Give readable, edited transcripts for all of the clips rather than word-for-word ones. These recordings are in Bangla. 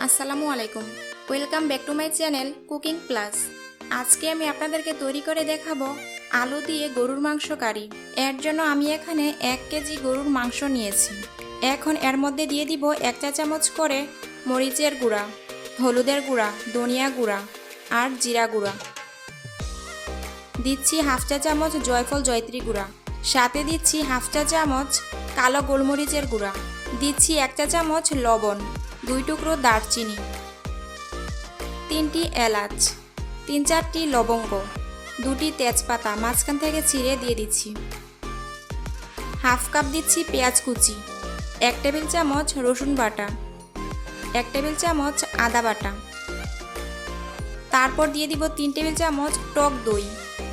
আসসালামু আলাইকুম, welcome back to my channel cooking plus. আজকে আমি আপনাদেরকে তৈরি করে দেখাবো আলু দিয়ে গরুর মাংস কারি। এর জন্য আমি এখানে 1 কেজি গরুর মাংস নিয়েছি। এখন এর মধ্যে দিয়ে দিব 1 চা চামচ করে মরিচের গুঁড়া, হলুদের গুঁড়া, ধনিয়া গুঁড়া আর জিরা গুঁড়া। দিচ্ছি হাফ চা চামচ জয়ফল জয়ত্রী গুঁড়া, সাথে দিচ্ছি হাফ চা চামচ কালো গোলমরিচের গুঁড়া, দিচ্ছি 1 চা চামচ লবণ, 2 টুকরো দারচিনি, 3টি এলাচ, 3-4টি লবঙ্গ, 2টি তেজপাতা মাঝখান থেকে ছিঁড়ে দিয়ে দিচ্ছি। হাফ কাপ দিচ্ছি পেঁয়াজ কুচি, 1 টেবিল চামচ রসুন বাটা, 1 টেবিল চামচ আদা বাটা। তারপর দিয়ে দিব 3 টেবিল চামচ টক দই।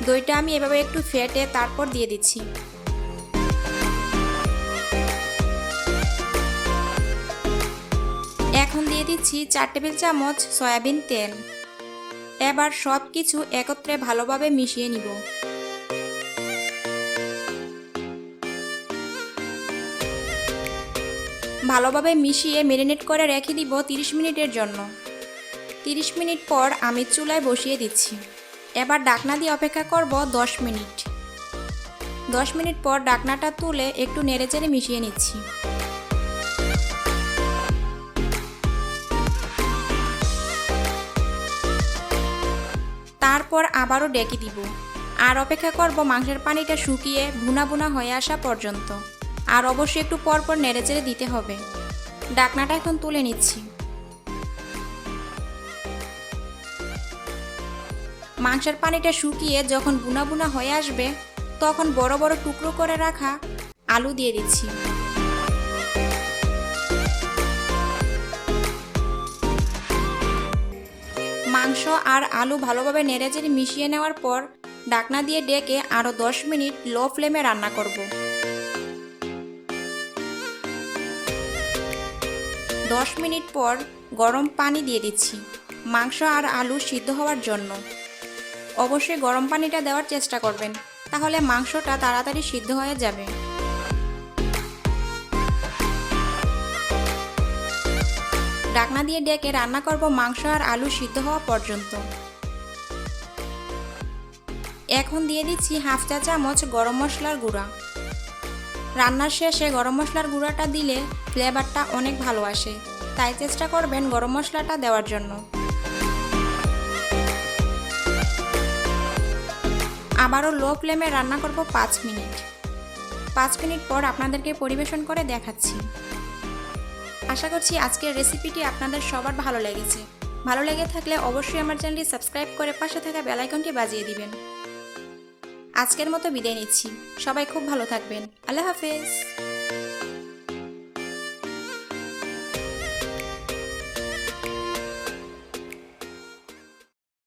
দইটা আমি এভাবে একটু ফেটে তারপর দিয়ে দিচ্ছি। এখন দিয়ে দিচ্ছি 4 টেবিল চামচ সয়াবিন তেল। এবার সব কিছু একত্রে ভালোভাবে মিশিয়ে নিব। ভালোভাবে মিশিয়ে ম্যারিনেট করে রেখে দিব 30 মিনিটের জন্য। 30 মিনিট পর আমি চুলায় বসিয়ে দিচ্ছি। এবার ঢাকনা দিয়ে অপেক্ষা করব 10 মিনিট। 10 মিনিট পর ঢাকনাটা তুলে একটু নেড়েচেড়ে মিশিয়ে নিচ্ছি। তারপর আবারও ঢেকে দিব আর অপেক্ষা করব মাংসের পানিটা শুকিয়ে ভুনা ভুনা হয়ে আসা পর্যন্ত। আর অবশ্যই একটু পরপর নেড়েচেড়ে দিতে হবে। ঢাকনাটা এখন তুলে নিচ্ছি। মাংসের পানিটা শুকিয়ে যখন ভুনা ভুনা হয়ে আসবে তখন বড় বড় টুকরো করে রাখা আলু দিয়ে দিচ্ছি। মাংস আর আলু ভালোভাবে নেড়েচেড়ে মিশিয়ে নেওয়ার পর ঢাকনা দিয়ে ঢেকে আরও 10 মিনিট লো ফ্লেমে রান্না করব। 10 মিনিট পর গরম পানি দিয়ে দিচ্ছি মাংস আর আলু সিদ্ধ হওয়ার জন্য। অবশ্যই গরম পানিটা দেওয়ার চেষ্টা করবেন, তাহলে মাংসটা তাড়াতাড়ি সিদ্ধ হয়ে যাবে। ঢাকনা দিয়ে ঢেকে রান্না করব মাংস আর আলু সিদ্ধ হওয়া পর্যন্ত। এখন দিয়ে দিচ্ছি হাফ চা চামচ গরম মশলার গুঁড়া। রান্নার শেষে গরম মশলার গুঁড়াটা দিলে ফ্লেভারটা অনেক ভালো আসে, তাই চেষ্টা করবেন গরম মশলাটা দেওয়ার জন্য। আবারও লো ফ্লেমে রান্না করব 5 মিনিট। 5 মিনিট পর আপনাদেরকে পরিবেশন করে দেখাচ্ছি। আশা করছি আজকের রেসিপিটি আপনাদের সবার ভালো লেগেছে। ভালো লেগে থাকলে অবশ্যই আমার চ্যানেলটি সাবস্ক্রাইব করে পাশে থাকা বেল আইকনটি বাজিয়ে দিবেন। আজকের মতো বিদায় নিচ্ছি। সবাই খুব ভালো থাকবেন। আল্লাহ হাফেজ।